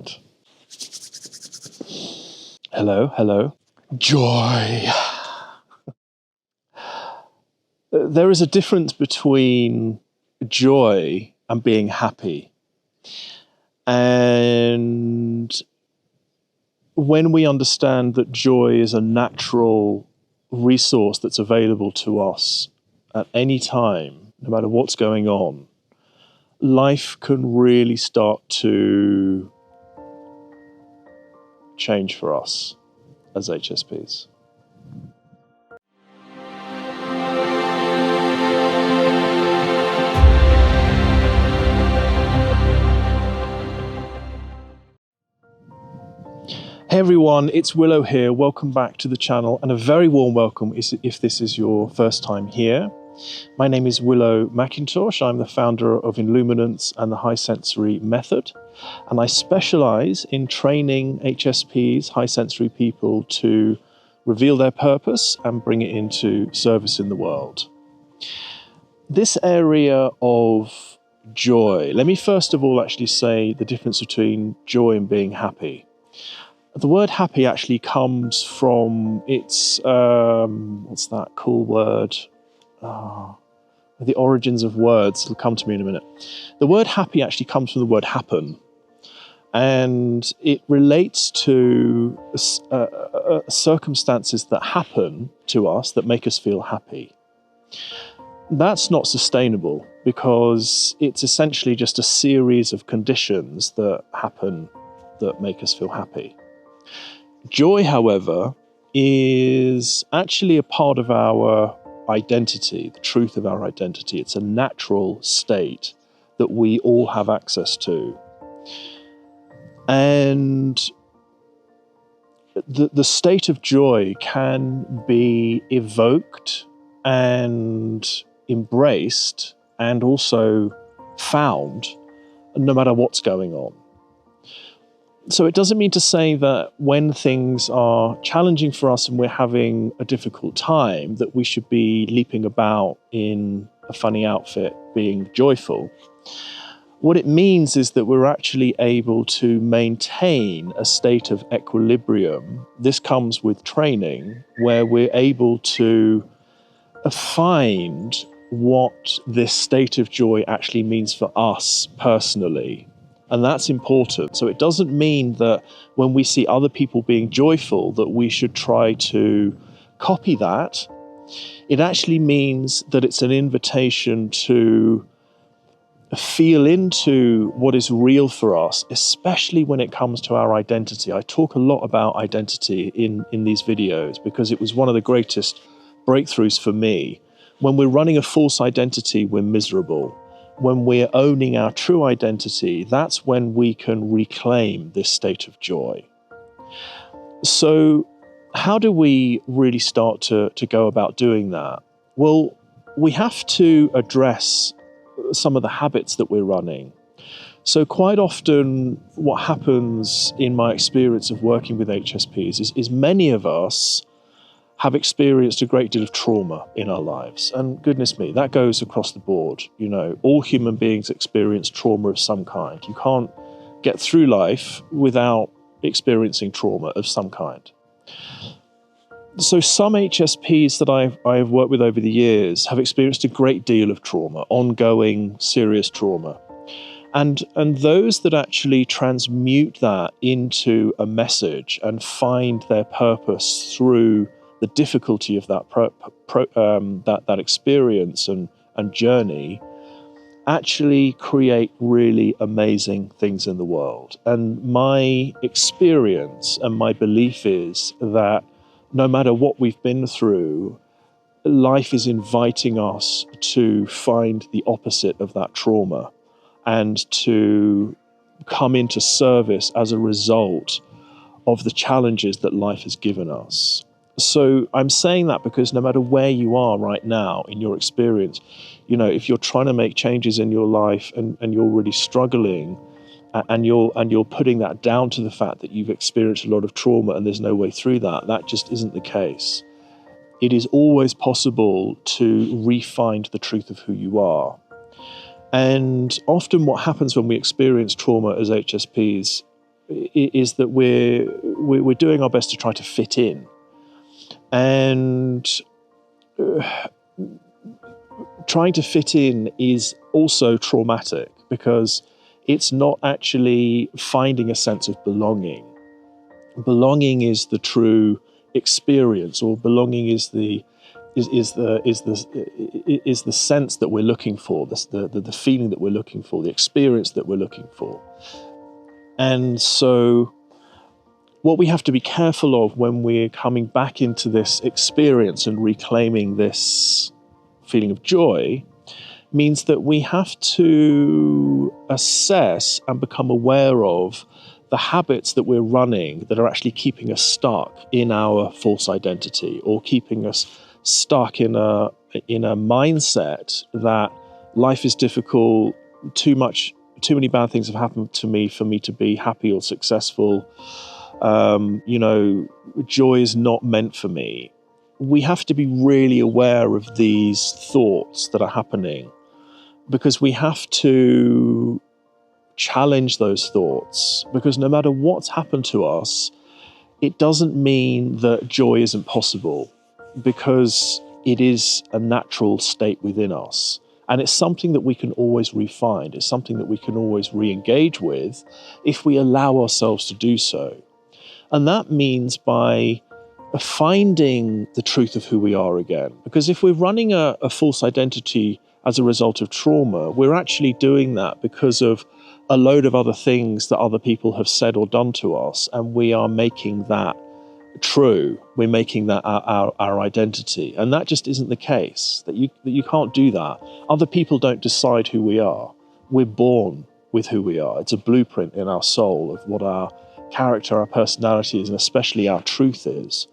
that. Hello, hello. Joy. There is a difference between joy and being happy. And when we understand that joy is a natural resource that's available to us at any time, no matter what's going on, life can really start to change for us as HSPs. Hey everyone, it's Willow here. Welcome back to the channel, and a very warm welcome if this is your first time here. My name is Willow McIntosh. I'm the founder of Illuminance and the High Sensory Method, and I specialize in training HSPs, high sensory people, to reveal their purpose and bring it into service in the world. This area of joy, let me first of all actually say the difference between joy and being happy. The word happy actually comes from its, what's that cool word? The origins of words will come to me in a minute. The word happy actually comes from the word happen. And it relates to circumstances that happen to us that make us feel happy. That's not sustainable because it's essentially just a series of conditions that happen that make us feel happy. Joy, however, is actually a part of our identity, the truth of our identity. It's a natural state that we all have access to. And the state of joy can be evoked and embraced and also found no matter what's going on. So it doesn't mean to say that when things are challenging for us and we're having a difficult time, that we should be leaping about in a funny outfit being joyful. What it means is that we're actually able to maintain a state of equilibrium. This comes with training, where we're able to find what this state of joy actually means for us personally. And that's important. So it doesn't mean that when we see other people being joyful that we should try to copy that. It actually means that it's an invitation to feel into what is real for us, especially when it comes to our identity. I talk a lot about identity in these videos because it was one of the greatest breakthroughs for me. When we're running a false identity, we're miserable. When we're owning our true identity, that's when we can reclaim this state of joy. So how do we really start to go about doing that? Well, we have to address some of the habits that we're running. So quite often what happens in my experience of working with HSPs is many of us have experienced a great deal of trauma in our lives. And goodness me, that goes across the board. You know, all human beings experience trauma of some kind. You can't get through life without experiencing trauma of some kind. So some HSPs that I have worked with over the years have experienced a great deal of trauma, ongoing serious trauma. And those that actually transmute that into a message and find their purpose through the difficulty of that experience and journey actually create really amazing things in the world. And my experience and my belief is that no matter what we've been through, life is inviting us to find the opposite of that trauma and to come into service as a result of the challenges that life has given us. So I'm saying that because no matter where you are right now in your experience, you know, if you're trying to make changes in your life and you're really struggling and you're putting that down to the fact that you've experienced a lot of trauma and there's no way through that, that just isn't the case. It is always possible to re-find the truth of who you are. And often what happens when we experience trauma as HSPs is that we're doing our best to try to fit in, and trying to fit in is also traumatic because it's not actually finding a sense of belonging. Belonging is the true experience, or belonging is the sense that we're looking for, the feeling that we're looking for, the experience that we're looking for. And so what we have to be careful of when we're coming back into this experience and reclaiming this feeling of joy means that we have to assess and become aware of the habits that we're running that are actually keeping us stuck in our false identity, or keeping us stuck in a mindset that life is difficult, too many bad things have happened to me for me to be happy or successful. Joy is not meant for me. We have to be really aware of these thoughts that are happening, because we have to challenge those thoughts, because no matter what's happened to us, it doesn't mean that joy isn't possible, because it is a natural state within us. And it's something that we can always refine. It's something that we can always re-engage with if we allow ourselves to do so. And that means by finding the truth of who we are again. Because if we're running a false identity as a result of trauma, we're actually doing that because of a load of other things that other people have said or done to us, and we are making that true. We're making that our identity, and that just isn't the case. That you can't do that. Other people don't decide who we are. We're born with who we are. It's a blueprint in our soul of what our character, our personality is, and especially our truth is.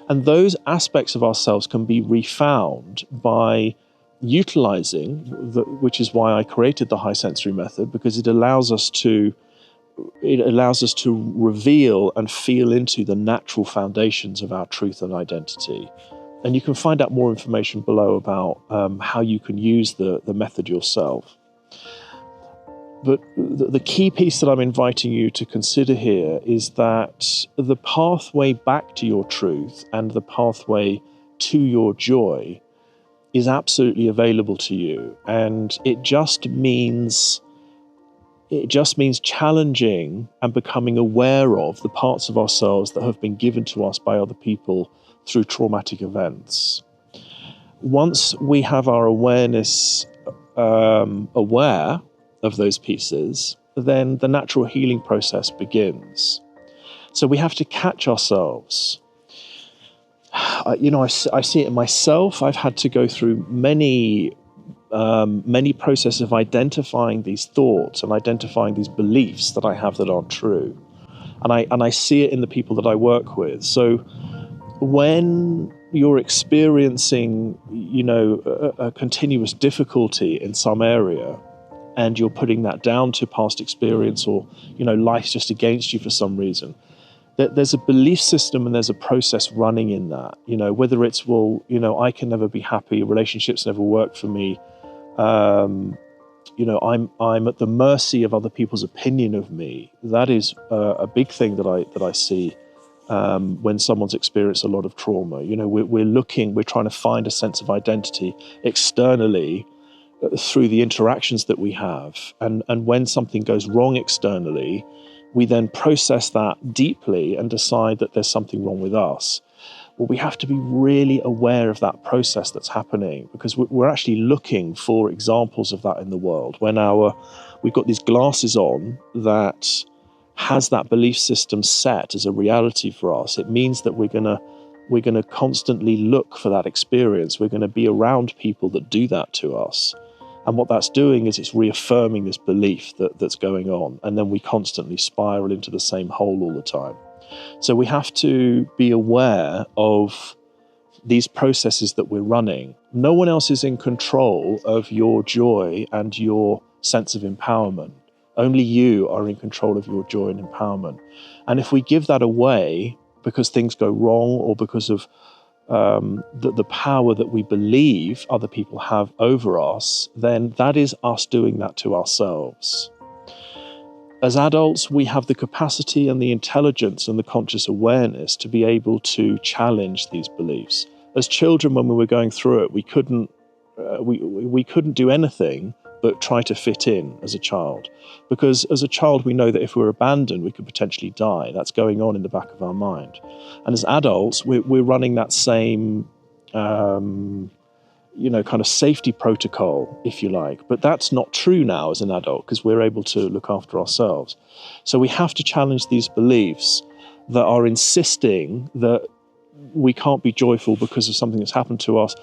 And those aspects of ourselves can be refound by utilizing, which is why I created the high sensory method, because it allows us to reveal and feel into the natural foundations of our truth and identity. And you can find out more information below about how you can use the method yourself. But the key piece that I'm inviting you to consider here is that the pathway back to your truth and the pathway to your joy is absolutely available to you. And it just means challenging and becoming aware of the parts of ourselves that have been given to us by other people through traumatic events. Once we have our awareness aware of those pieces, then the natural healing process begins. So we have to catch ourselves. I see it in myself. I've had to go through many processes of identifying these thoughts and identifying these beliefs that I have that aren't true. And I see it in the people that I work with. So when you're experiencing, a continuous difficulty in some area, and you're putting that down to past experience, or, life's just against you for some reason, there's a belief system and there's a process running in that, whether it's, I can never be happy, relationships never work for me, I'm at the mercy of other people's opinion of me. That is a big thing that I see when someone's experienced a lot of trauma. We're trying to find a sense of identity externally through the interactions that we have. And when something goes wrong externally, we then process that deeply and decide that there's something wrong with us. Well, we have to be really aware of that process that's happening, because we're actually looking for examples of that in the world. When we've got these glasses on that has that belief system set as a reality for us, it means that we're gonna constantly look for that experience. We're gonna be around people that do that to us. And what that's doing is it's reaffirming this belief that's going on. And then we constantly spiral into the same hole all the time. So we have to be aware of these processes that we're running. No one else is in control of your joy and your sense of empowerment. Only you are in control of your joy and empowerment. And if we give that away because things go wrong, or because of the power that we believe other people have over us, then that is us doing that to ourselves. As adults, we have the capacity and the intelligence and the conscious awareness to be able to challenge these beliefs. As children, when we were going through it, we couldn't do anything but try to fit in as a child. Because as a child, we know that if we're abandoned, we could potentially die. That's going on in the back of our mind. And as adults, we're running that same kind of safety protocol, if you like. But that's not true now as an adult, because we're able to look after ourselves. So we have to challenge these beliefs that are insisting that we can't be joyful because of something that's happened to us,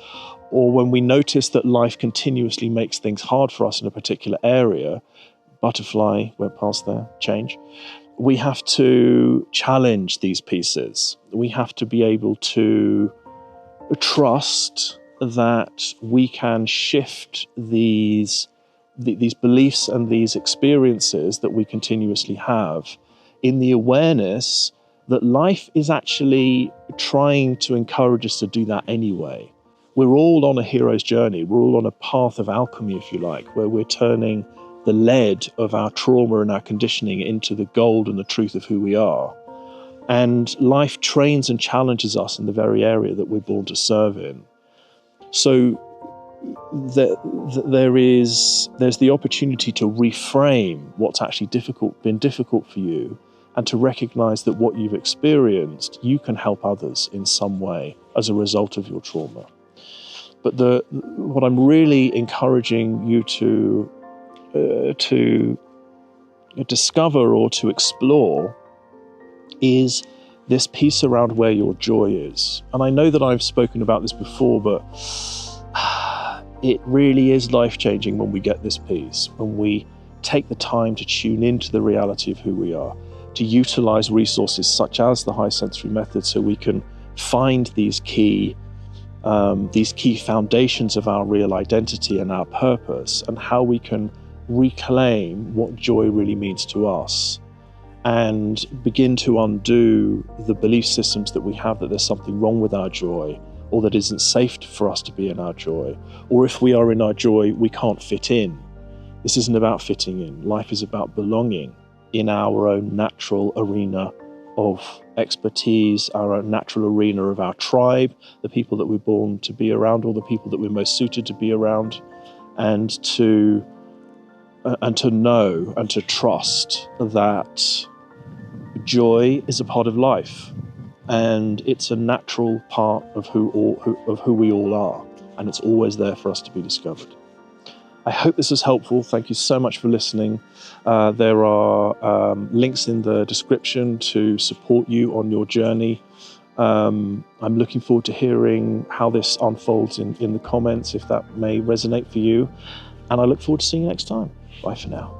or when we notice that life continuously makes things hard for us in a particular area. Butterfly went past there, change. We have to challenge these pieces. We have to be able to trust that we can shift these beliefs and these experiences that we continuously have in the awareness that life is actually trying to encourage us to do that anyway. We're all on a hero's journey. We're all on a path of alchemy, if you like, where we're turning the lead of our trauma and our conditioning into the gold and the truth of who we are. And life trains and challenges us in the very area that we're born to serve in. So there's the opportunity to reframe what's actually been difficult for you, and to recognize that what you've experienced, you can help others in some way as a result of your trauma. But what I'm really encouraging you to discover or to explore is this piece around where your joy is. And I know that I've spoken about this before, but it really is life-changing when we get this piece, when we take the time to tune into the reality of who we are, to utilize resources such as the high sensory method, so we can find these key foundations of our real identity and our purpose, and how we can reclaim what joy really means to us, and begin to undo the belief systems that we have that there's something wrong with our joy, or that isn't safe for us to be in our joy, or if we are in our joy, we can't fit in. This isn't about fitting in. Life is about belonging in our own natural arena of expertise, our own natural arena of our tribe, the people that we're born to be around, or the people that we're most suited to be around, and to know and to trust that joy is a part of life, and it's a natural part of who we all are, and it's always there for us to be discovered. I hope this is helpful. Thank you so much for listening. There are links in the description to support you on your journey. I'm looking forward to hearing how this unfolds in the comments, if that may resonate for you. And I look forward to seeing you next time. Bye for now.